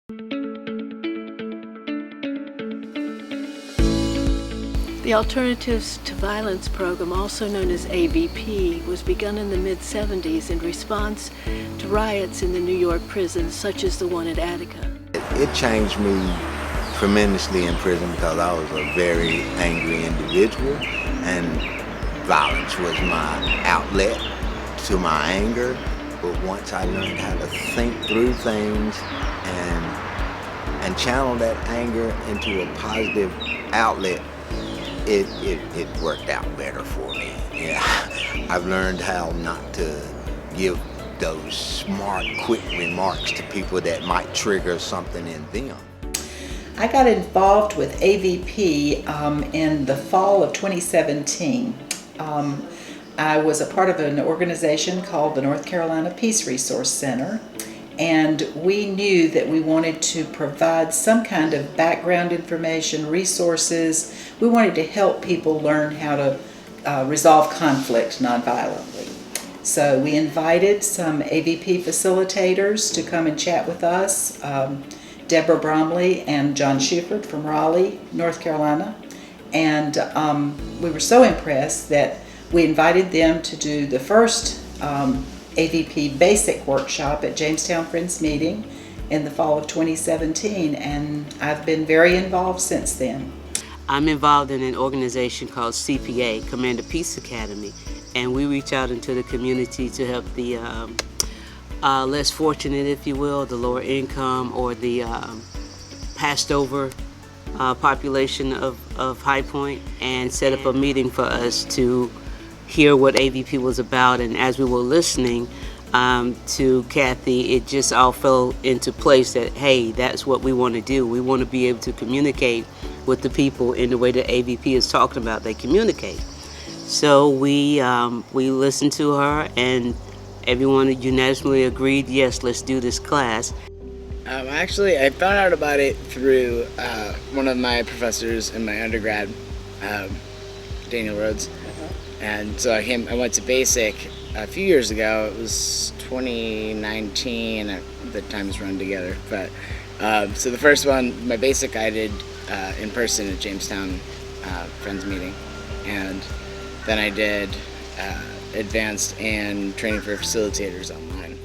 The Alternatives to Violence program, also known as AVP, was begun in the mid-70s in response to riots in the New York prisons, such as the one at Attica. It changed me tremendously in prison because I was a very angry individual, and violence was my outlet to my anger. But once I learned how to think through things and channel that anger into a positive outlet, it worked out better for me. Yeah, I've learned how not to give those smart, quick remarks to people that might trigger something in them. I got involved with AVP in the fall of 2017. I was a part of an organization called the North Carolina Peace Resource Center, and we knew that we wanted to provide some kind of background information, resources. We wanted to help people learn how to resolve conflict nonviolently. So we invited some AVP facilitators to come and chat with us, Deborah Bromley and John Shuford from Raleigh, North Carolina. And we were so impressed that we invited them to do the first AVP basic workshop at Jamestown Friends Meeting in the fall of 2017, and I've been very involved since then. I'm involved in an organization called CPA, Commander Peace Academy, and we reach out into the community to help the less fortunate, if you will, the lower income or the passed over population of High Point, and set up a meeting for us to hear what AVP was about. And as we were listening to Kathy, it just all fell into place that, hey, that's what we want to do. We want to be able to communicate with the people in the way that AVP is talking about they communicate. So we listened to her, and everyone unanimously agreed, yes, let's do this class. Actually, I found out about it through one of my professors in my undergrad, Daniel Rhodes. And so I went to basic a few years ago. It was 2019, the times run together. But so the first one, my basic, I did in person at Jamestown Friends Meeting. And then I did advanced and training for facilitators online.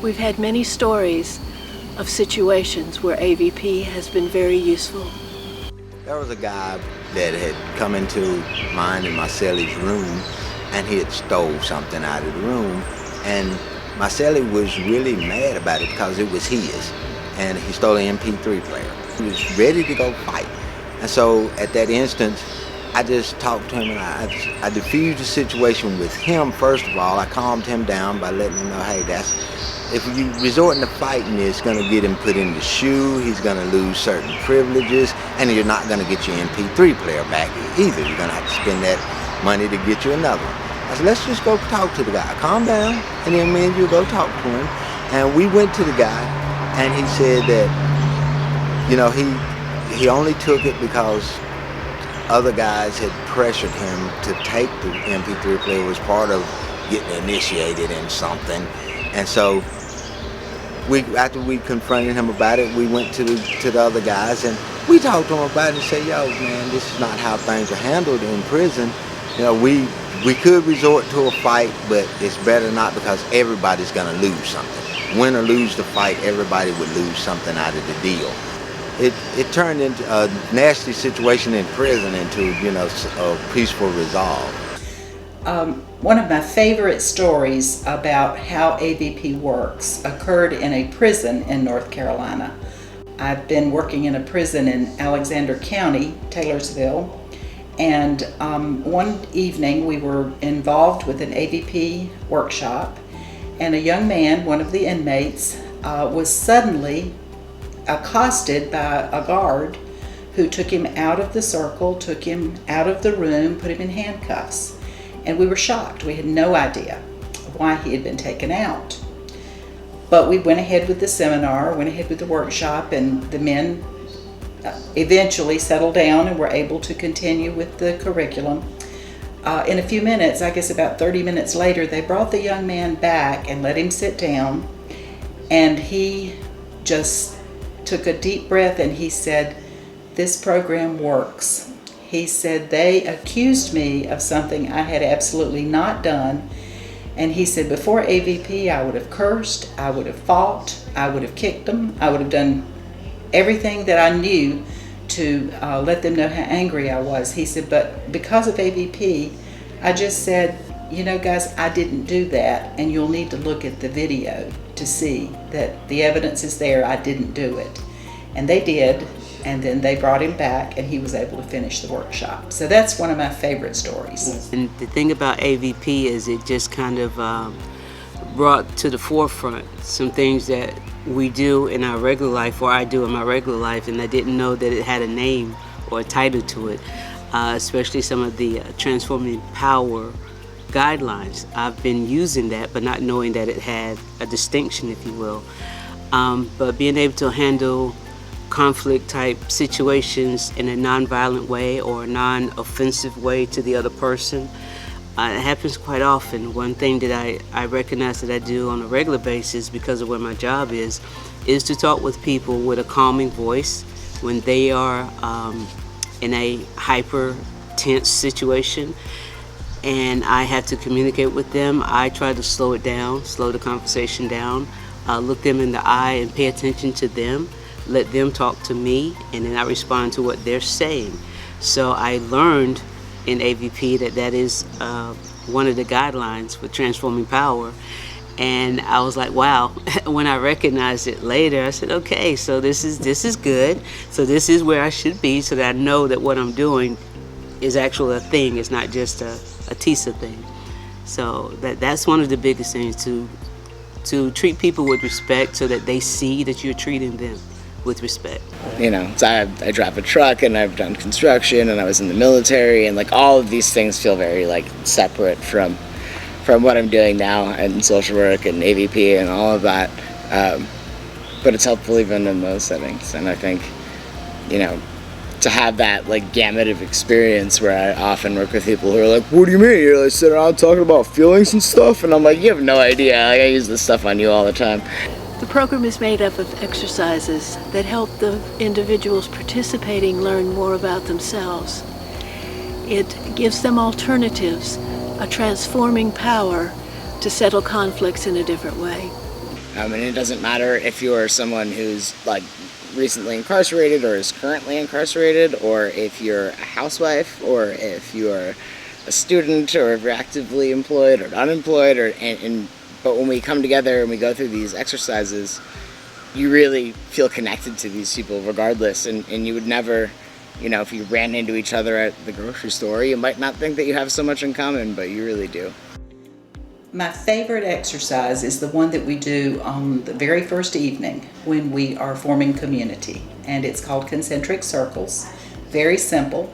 We've had many stories of situations where AVP has been very useful. There was a guy that had come into mine and my celly's room, and he had stole something out of the room, and my celly was really mad about it because it was his, and he stole an MP3 player. He was ready to go fight, and so at that instance, I just talked to him, and I diffused the situation with him. First of all, I calmed him down by letting him know, hey, if you resorting to fighting, it's going to get him put in the shoe, he's going to lose certain privileges, and you're not going to get your MP3 player back either. You're going to have to spend that money to get you another one. I said, let's just go talk to the guy. Calm down, and then me and you go talk to him. And we went to the guy, and he said that, you know, he only took it because other guys had pressured him to take the MP3 player. It was part of getting initiated in something. And so after we confronted him about it, we went to the other guys, and we talked to him about it and said, yo, man, this is not how things are handled in prison. You know, we could resort to a fight, but it's better not, because everybody's going to lose something. Win or lose the fight, everybody would lose something out of the deal. It turned into a nasty situation in prison into, you know, a peaceful resolve. One of my favorite stories about how AVP works occurred in a prison in North Carolina. I've been working in a prison in Alexander County, Taylorsville, and one evening we were involved with an AVP workshop, and a young man, one of the inmates, was suddenly accosted by a guard who took him out of the circle, took him out of the room, put him in handcuffs. And we were shocked. We had no idea why he had been taken out. But we went ahead with the seminar, went ahead with the workshop, and the men eventually settled down and were able to continue with the curriculum. In a few minutes, I guess about 30 minutes later, they brought the young man back and let him sit down, and he just took a deep breath and he said, "This program works." He said, "They accused me of something I had absolutely not done." And he said, "Before AVP, I would have cursed, I would have fought, I would have kicked them, I would have done everything that I knew to let them know how angry I was." He said, "But because of AVP, I just said, you know, guys, I didn't do that, and you'll need to look at the video to see that the evidence is there, I didn't do it." And they did, and then they brought him back, and he was able to finish the workshop. So that's one of my favorite stories. And the thing about AVP is it just kind of brought to the forefront some things that we do in our regular life, or I do in my regular life, and I didn't know that it had a name or a title to it, especially some of the Transforming Power guidelines. I've been using that, but not knowing that it had a distinction, if you will. But being able to handle conflict type situations in a non-violent way or a non-offensive way to the other person, it happens quite often. One thing that I recognize that I do on a regular basis because of where my job is to talk with people with a calming voice when they are in a hyper tense situation and I have to communicate with them. I try to slow it down, slow the conversation down, look them in the eye and pay attention to them, let them talk to me, and then I respond to what they're saying. So I learned in AVP that is one of the guidelines for Transforming Power. And I was like, wow. When I recognized it later, I said, okay, so this is good. So this is where I should be, so that I know that what I'm doing is actually a thing. It's not just a TISA thing. So that's one of the biggest things, to treat people with respect so that they see that you're treating them with respect. You know, so I drive a truck and I've done construction and I was in the military, and like all of these things feel very like separate from what I'm doing now in social work and AVP and all of that. But it's helpful even in those settings. And I think, you know, to have that like gamut of experience where I often work with people who are like, "What do you mean? You're like sitting around talking about feelings and stuff?" And I'm like, "You have no idea. Like, I use this stuff on you all the time." The program is made up of exercises that help the individuals participating learn more about themselves. It gives them alternatives, a transforming power to settle conflicts in a different way. And it doesn't matter if you're someone who's like recently incarcerated or is currently incarcerated, or if you're a housewife, or if you're a student, or if you're actively employed or unemployed, but when we come together and we go through these exercises, you really feel connected to these people regardless, and you would never, you know, if you ran into each other at the grocery store, you might not think that you have so much in common, but you really do. My favorite exercise is the one that we do on the very first evening when we are forming community, and it's called concentric circles. Very simple.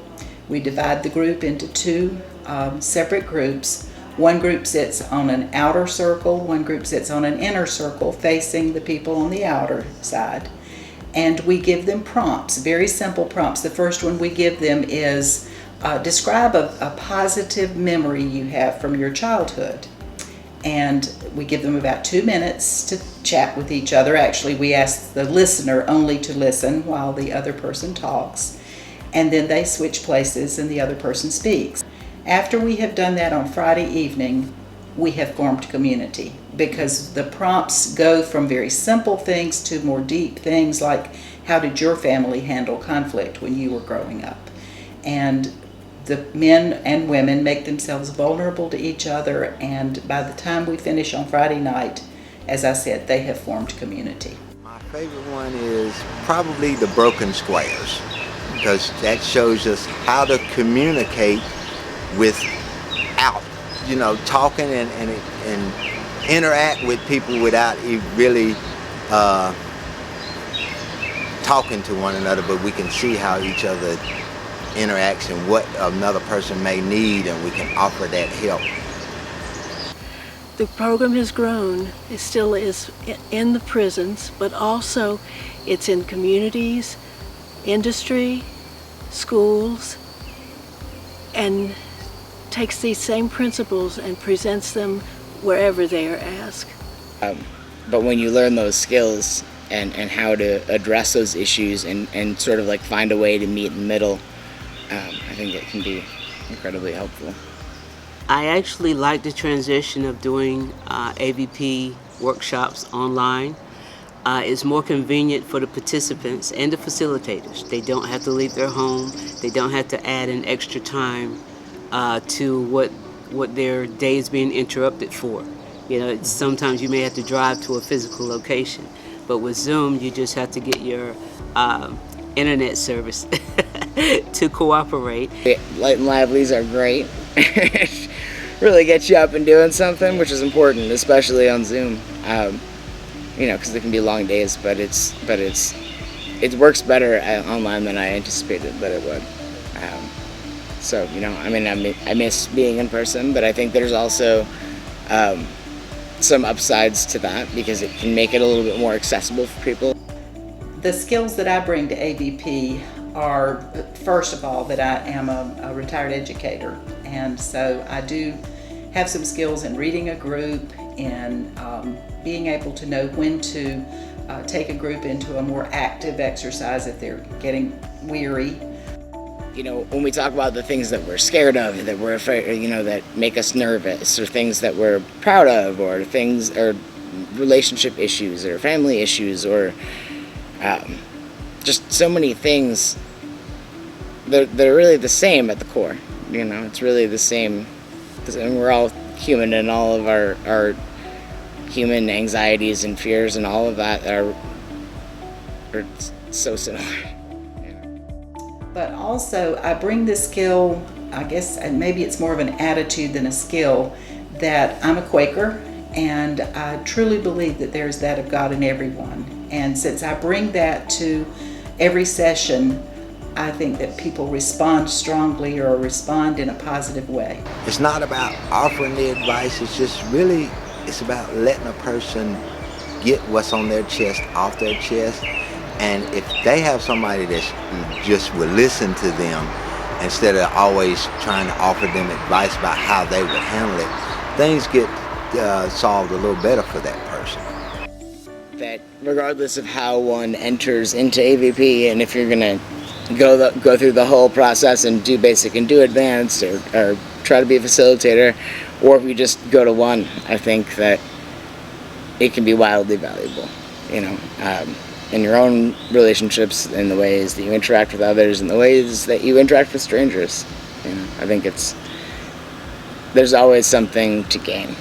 We divide the group into two separate groups. One group sits on an outer circle, one group sits on an inner circle facing the people on the outer side. And we give them prompts, very simple prompts. The first one we give them is describe a positive memory you have from your childhood. And we give them about 2 minutes to chat with each other. Actually, we ask the listener only to listen while the other person talks. And then they switch places and the other person speaks. After we have done that on Friday evening, we have formed community, because the prompts go from very simple things to more deep things like, how did your family handle conflict when you were growing up? And the men and women make themselves vulnerable to each other, and by the time we finish on Friday night, as I said, they have formed community. My favorite one is probably the broken squares, because that shows us how to communicate without, you know, talking and interact with people without really talking to one another, but we can see how each other interacts and what another person may need, and we can offer that help. The program has grown. It still is in the prisons, but also it's in communities, industry, schools, and takes these same principles and presents them wherever they are asked. But when you learn those skills and how to address those issues and sort of like find a way to meet in the middle, I think it can be incredibly helpful. I actually like the transition of doing AVP workshops online. It's more convenient for the participants and the facilitators. They don't have to leave their home. They don't have to add an extra time to what their day is being interrupted for. You know, sometimes you may have to drive to a physical location, but with Zoom, you just have to get your internet service to cooperate. Light and livelies are great. Really get you up and doing something, which is important, especially on Zoom. You know, because it can be long days, but it works better online than I anticipated that it would. So, you know, I mean, I miss being in person, but I think there's also some upsides to that because it can make it a little bit more accessible for people. The skills that I bring to AVP are, first of all, that I am a retired educator, and so I do have some skills in reading a group, in being able to know when to take a group into a more active exercise if they're getting weary. You know, when we talk about the things that we're scared of, that we're afraid, you know, that make us nervous, or things that we're proud of, or things, or relationship issues, or family issues, or just so many things, they're really the same at the core. You know, it's really the same, and we're all human, and all of our human anxieties and fears and all of that are so similar. But also, I bring this skill, I guess, and maybe it's more of an attitude than a skill, that I'm a Quaker, and I truly believe that there's that of God in everyone. And since I bring that to every session, I think that people respond strongly or respond in a positive way. It's not about offering the advice, it's about letting a person get what's on their chest off their chest. And if they have somebody that just will listen to them instead of always trying to offer them advice about how they would handle it, things get solved a little better for that person. That regardless of how one enters into AVP, and if you're going to go through the whole process and do basic and do advanced, or try to be a facilitator, or if you just go to one, I think that it can be wildly valuable, you know, in your own relationships, in the ways that you interact with others, in the ways that you interact with strangers. You know, I think there's always something to gain.